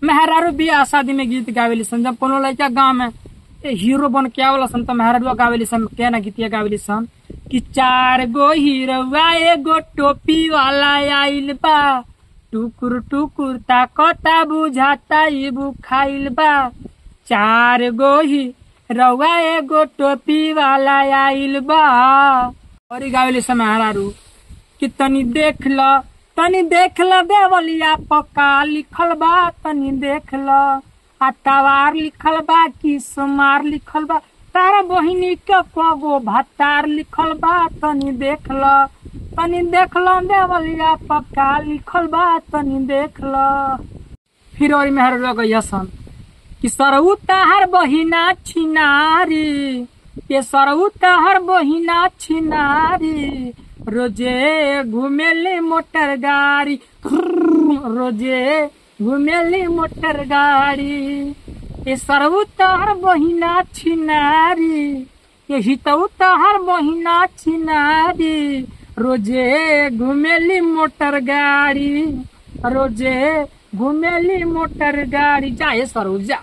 मेहरारू बियाह शादी में गीत गावेली सन। जब कोनो लड़का गाँव में हीरो बन के आवला सन तो मेहरारू गावेली सन। क्या ना गीतिया गावेली सन कि 4 गो हीरोवा एगो टोपी वाला आइल बा, टुकुर टुकुर ताकता बुझाता ई बुखाइल बा। 4 गो हीरोवा एगो टोपी वाला आइल बा। और गावेली सन मेहरारू कि तनी देख ल देवलिया पक्का लिखल बा, तनी देख ल अटावार लिखल बा कि सोमार लिखल बा, तारा बहिनी के कगो भातार लिखल बा, तनी देख ल देवलिया पक्का लिखल बा, तनी देख ल। फिर और मेहर गयसन कि सरऊ तहर बहिना छिनारी, ये सरऊ तहर बहिना छिनारी, रोजे घुमेली मोटर गाड़ी, रोजे घुमेली मोटर गाड़ी। ये सरऊ तहर बहिना छिनारी, ये हितऊ तहर बहिना छिनारी, रोजे घुमेली मोटर गाड़ी, रोजे घुमेली मोटर गाड़ी। जा ये सरऊ जा।